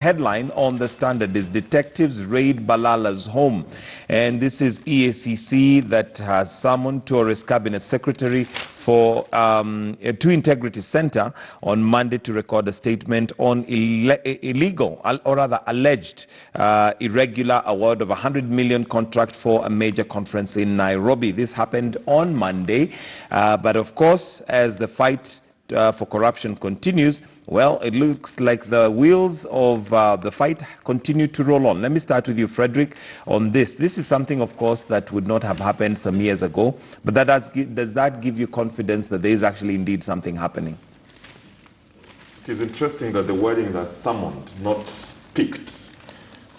Headline on the Standard is Detectives Raid Balala's home. And this is EACC that has summoned Tourist Cabinet Secretary to Integrity Center on Monday to record a statement on illegal, or rather alleged, irregular award of 100 million contract for a major conference in Nairobi. This happened on Monday, but of course, as the fight for corruption continues, well, it looks like the wheels of the fight continue to roll on. Let me start with you, Frederick, on this. This is something, of course, that would not have happened some years ago, but does that give you confidence that there is actually indeed something happening? It is interesting that the wordings are summoned, not picked.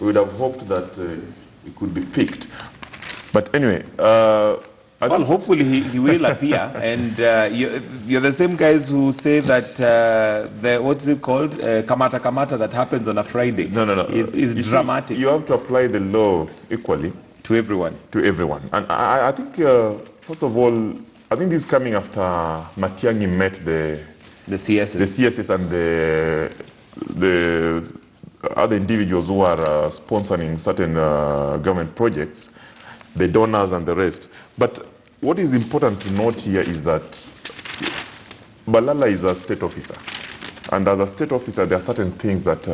We would have hoped that it could be picked. But anyway, well, hopefully he will appear, and you're the same guys who say that what's it called, kamata that happens on a Friday. No. Is dramatic. See, you have to apply the law equally to everyone. And I think, first of all, I think this is coming after Matiang'i met the CSs and the other individuals who are sponsoring certain government projects, the donors and the rest. But what is important to note here is that Balala is a state officer. And as a state officer, there are certain things that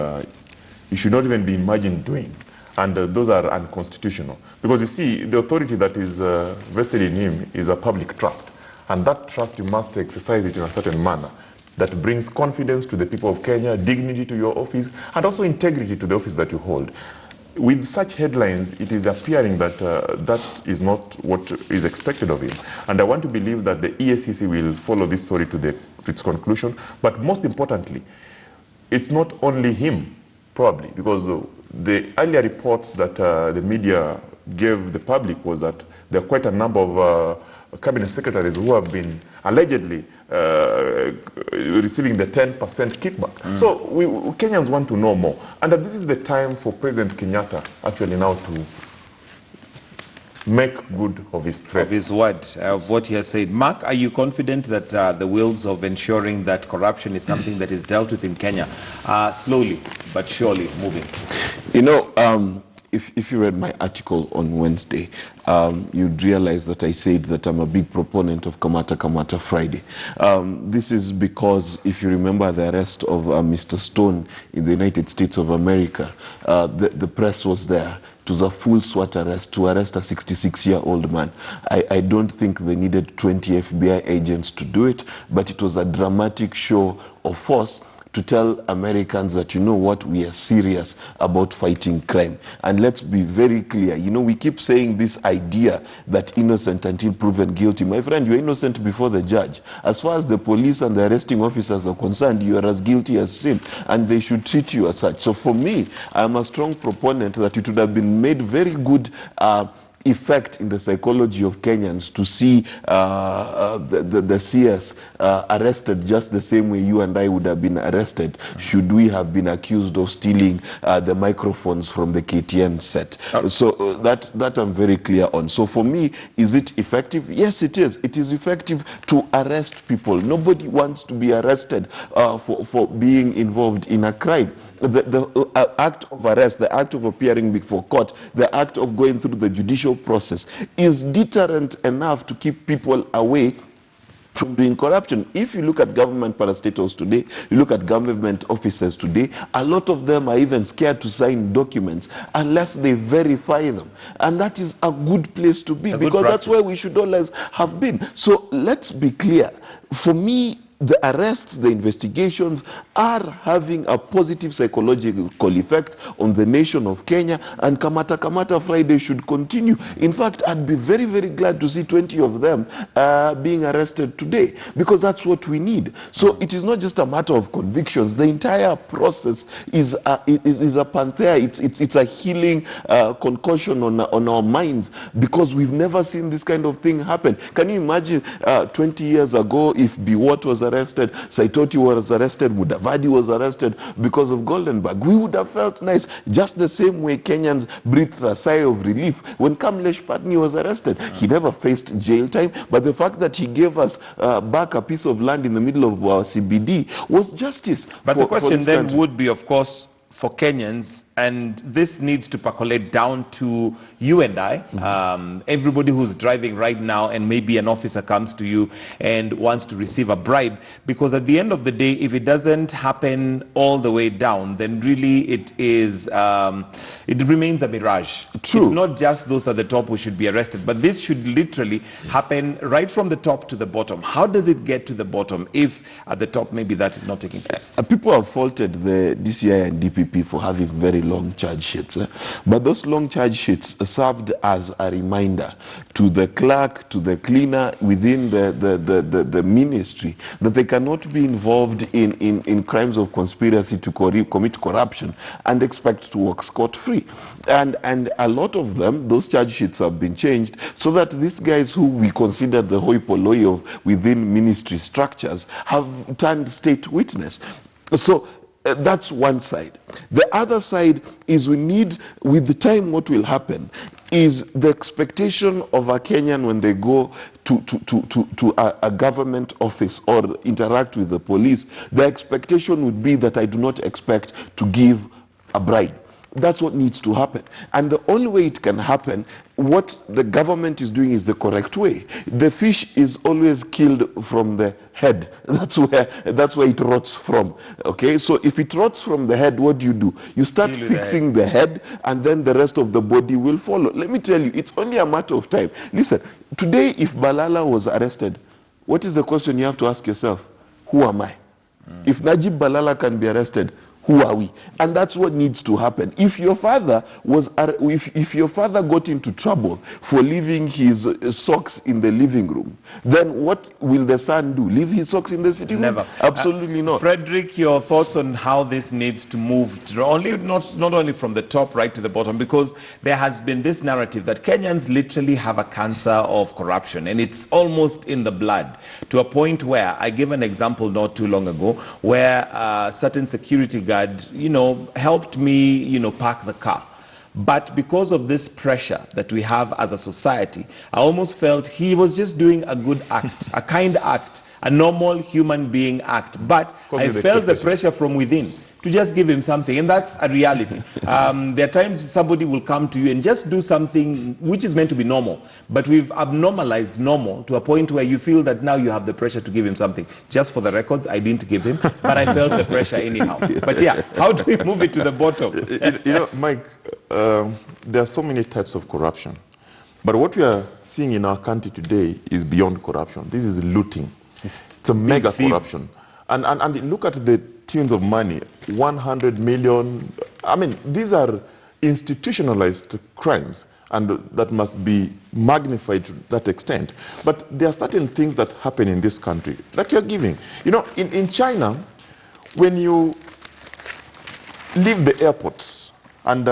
you should not even be imagined doing. And those are unconstitutional. Because you see, the authority that is vested in him is a public trust. And that trust, you must exercise it in a certain manner that brings confidence to the people of Kenya, dignity to your office, and also integrity to the office that you hold. With such headlines, it is appearing that that is not what is expected of him. And I want to believe that the EACC will follow this story to its conclusion. But most importantly, it's not only him, probably, because the earlier reports that the media gave the public was that there are quite a number of cabinet secretaries who have been allegedly receiving the 10% kickback. So Kenyans want to know more. And this is the time for President Kenyatta actually now to make good of his threats. Of his word, of what he has said. Mark, are you confident that the wheels of ensuring that corruption is something that is dealt with in Kenya are slowly but surely moving? You know, if you read my article on Wednesday, you'd realize that I said that I'm a big proponent of Kamata Friday. This is because, if you remember the arrest of Mr. Stone in the United States of America, the press was there. It was a full SWAT arrest to arrest a 66-year-old man. I don't think they needed 20 FBI agents to do it, but it was a dramatic show of force to tell Americans that, you know what, we are serious about fighting crime. And let's be very clear. You know, we keep saying this idea that innocent until proven guilty. My friend, you're innocent before the judge. As far as the police and the arresting officers are concerned, you are as guilty as sin, and they should treat you as such. So for me, I'm a strong proponent that it would have been made very good effect in the psychology of Kenyans to see the CS arrested just the same way you and I would have been arrested should we have been accused of stealing the microphones from the KTN set. So that I'm very clear on. So for me, is it effective? Yes, it is. It is effective to arrest people. Nobody wants to be arrested for being involved in a crime. The act of arrest, the act of appearing before court, the act of going through the judicial process is deterrent enough to keep people away from doing corruption. If you look at government parastatals today, you look at government officers today, a lot of them are even scared to sign documents unless they verify them. And that is a good place to be, because that's where we should always have been. So let's be clear. For me, the arrests, the investigations are having a positive psychological effect on the nation of Kenya, and Kamata Friday should continue. In fact, I'd be very, very glad to see 20 of them being arrested today, because that's what we need. So it is not just a matter of convictions. The entire process is a panthea. It's a healing concussion on our minds, because we've never seen this kind of thing happen. Can you imagine 20 years ago if Biwott was arrested, Saitoti was arrested, Mudavadi was arrested because of Goldenberg? We would have felt nice, just the same way Kenyans breathed a sigh of relief when Kamlesh Patni was arrested. He never faced jail time, but the fact that he gave us back a piece of land in the middle of our CBD was justice. But the question then would be, of course, for Kenyans, and this needs to percolate down to you and I, everybody who's driving right now, and maybe an officer comes to you and wants to receive a bribe, because at the end of the day, if it doesn't happen all the way down, then really it remains a mirage. True. It's not just those at the top who should be arrested, but this should literally happen right from the top to the bottom. How does it get to the bottom if at the top maybe that is not taking place? People have faulted the DCI and DPP for having very long charge sheets. But those long charge sheets served as a reminder to the clerk, to the cleaner within the ministry that they cannot be involved in crimes of conspiracy to commit corruption and expect to walk scot-free. And a lot of them, those charge sheets have been changed so that these guys who we consider the hoi polloi of within ministry structures have turned state witness. So that's one side. The other side is we need, with the time, what will happen is the expectation of a Kenyan when they go to a government office or interact with the police, the expectation would be that I do not expect to give a bribe. That's what needs to happen. And the only way it can happen, what the government is doing is the correct way. The fish is always killed from the head. That's where it rots from. Okay, so if it rots from the head, what do? You start fixing the head, and then the rest of the body will follow. Let me tell you, it's only a matter of time. Listen, today if Balala was arrested, what is the question you have to ask yourself? Who am I? If Najib Balala can be arrested, who are we? And that's what needs to happen. If your father if your father got into trouble for leaving his socks in the living room, then what will the son do? Leave his socks in the sitting room? Never. Absolutely not. Frederick, your thoughts on how this needs to move, not only from the top right to the bottom, because there has been this narrative that Kenyans literally have a cancer of corruption, and it's almost in the blood, to a point where, I gave an example not too long ago, where a certain security guard helped me, park the car. But because of this pressure that we have as a society, I almost felt he was just doing a good act, a kind act, a normal human being act. But I felt the pressure from within to just give him something, and that's a reality. There are times somebody will come to you and just do something which is meant to be normal, but we've abnormalized normal to a point where you feel that now you have the pressure to give him something. Just for the records, I didn't give him, but I felt the pressure anyhow. But yeah, how do we move it to the bottom? Mike, there are so many types of corruption, but what we are seeing in our country today is beyond corruption. This is looting. It's a mega corruption. And look at the tunes of money, 100 million. I mean, these are institutionalized crimes, and that must be magnified to that extent. But there are certain things that happen in this country, like you're giving. In China, when you leave the airports and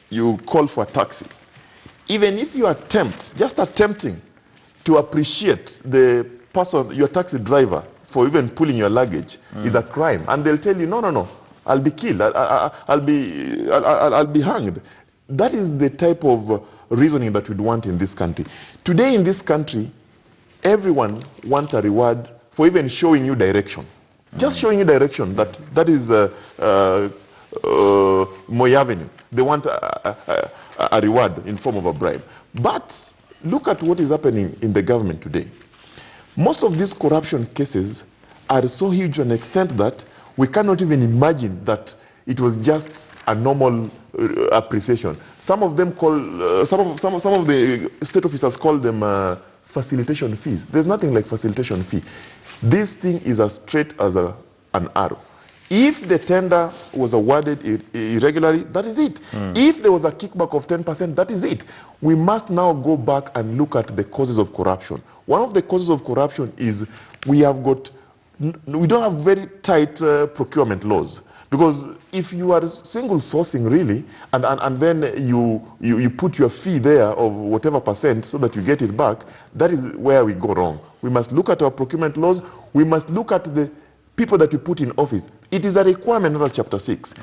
you call for a taxi, even if you just attempting to appreciate the person, your taxi driver, for even pulling your luggage is a crime, and they'll tell you, no, I'll be killed, I'll be hanged. That is the type of reasoning that we'd want in this country. Today in this country, everyone wants a reward for even showing you direction. Just showing you direction, that is Moy Avenue. They want a reward in form of a bribe. But look at what is happening in the government today. Most of these corruption cases are so huge to an extent that we cannot even imagine that it was just a normal appreciation. Some of them some of the state officers call them facilitation fees. There's nothing like facilitation fee. This thing is as straight as an arrow. If the tender was awarded irregularly, that is it. If there was a kickback of 10%, that is it. We must now go back and look at the causes of corruption. One of the causes of corruption is we don't have very tight procurement laws. Because if you are single sourcing really, and then you put your fee there of whatever percent so that you get it back, that is where we go wrong. We must look at our procurement laws. We must look at the people that we put in office. It is a requirement under Chapter 6.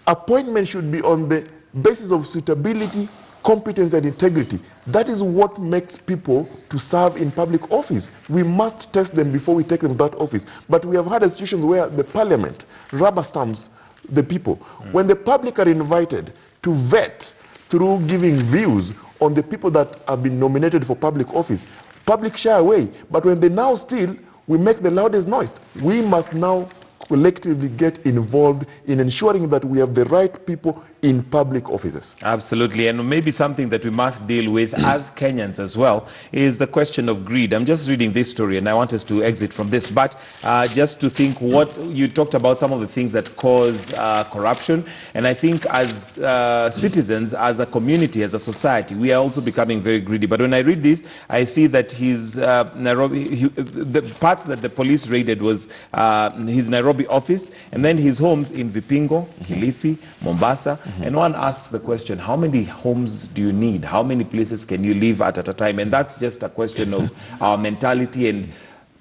Appointment should be on the basis of suitability, competence, and integrity. That is what makes people to serve in public office. We must test them before we take them to that office. But we have had a situation where the parliament rubber stamps the people. When the public are invited to vet through giving views on the people that have been nominated for public office, public shy away. But when they now steal, we make the loudest noise. We must now collectively get involved in ensuring that we have the right people in public offices. Absolutely, and maybe something that we must deal with as Kenyans as well is the question of greed. I'm just reading this story and I want us to exit from this, but just to think what you talked about, some of the things that cause corruption, and I think as citizens, as a community, as a society, we are also becoming very greedy. But when I read this, I see that his Nairobi, the parts that the police raided was his Nairobi office, and then his homes in Vipingo, Kilifi, Mombasa. And one asks the question, how many homes do you need? How many places can you live at a time? And that's just a question of our mentality. And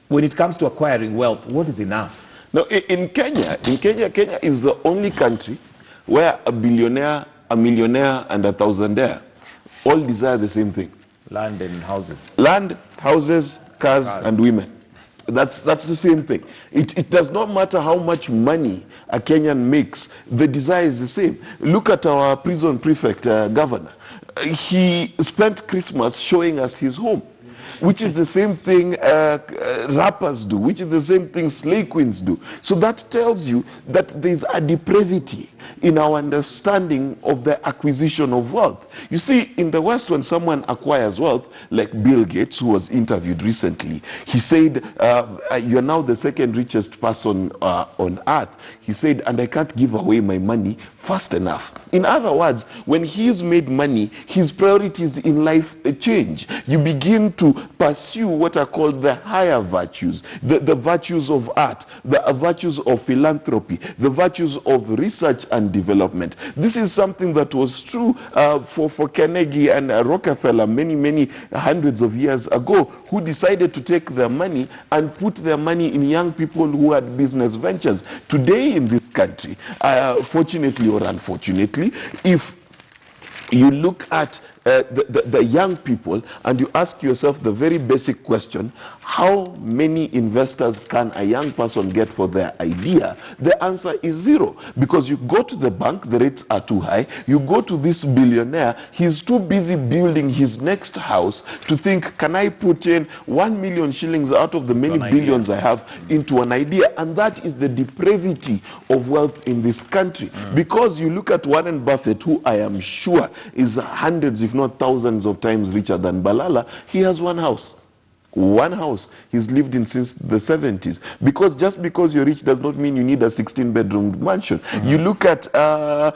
when it comes to acquiring wealth, what is enough? Now, in Kenya, Kenya is the only country where a billionaire, a millionaire, and a thousandaire all desire the same thing. Land and houses. Land, houses, cars. And women. That's the same thing. It does not matter how much money a Kenyan makes, the desire is the same. Look at our prison prefect, governor. He spent Christmas showing us his home, which is the same thing rappers do, which is the same thing slay queens do. So that tells you that there's a depravity in our understanding of the acquisition of wealth. You see, in the West, when someone acquires wealth, like Bill Gates, who was interviewed recently, he said, you're now the second richest person on earth. He said, and I can't give away my money fast enough. In other words, when he's made money, his priorities in life change. You begin to pursue what are called the higher virtues, the virtues of art, the virtues of philanthropy, the virtues of research and development. This is something that was true for Carnegie and Rockefeller many hundreds of years ago, who decided to take their money and put their money in young people who had business ventures. Today in this country, fortunately or unfortunately, if you look at the young people and you ask yourself the very basic question, how many investors can a young person get for their idea? The answer is zero. Because you go to the bank, the rates are too high. You go to this billionaire, he's too busy building his next house to think, can I put in 1 million shillings out of the many billions I have into an idea? And that is the depravity of wealth in this country. Because you look at Warren Buffett, who I am sure is hundreds, if not thousands of times richer than Balala, he has one house. One house he's lived in since the 70s. Because just because you're rich does not mean you need a 16-bedroom mansion. You look at the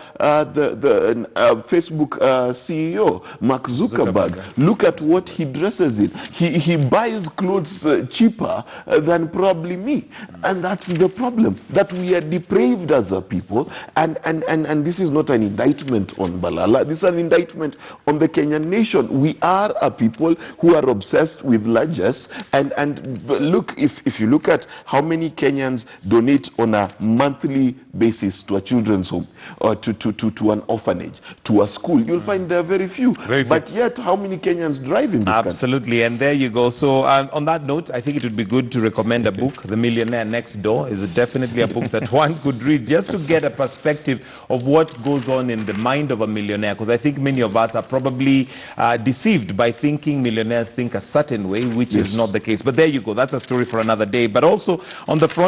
Facebook CEO, Mark Zuckerberg. Look at what he dresses in. He buys clothes cheaper than probably me. And that's the problem, that we are depraved as a people. And this is not an indictment on Balala. This is an indictment on the Kenyan nation. We are a people who are obsessed with largesse. And look, if you look at how many Kenyans donate on a monthly basis to a children's home, or to an orphanage, to a school, you'll find there are very few. But yet, how many Kenyans drive in this country? Absolutely, and there you go. So on that note, I think it would be good to recommend a book. The Millionaire Next Door is definitely a book that one could read just to get a perspective of what goes on in the mind of a millionaire. Because I think many of us are probably deceived by thinking millionaires think a certain way, which is not the case. But there you go. That's a story for another day. But also on the front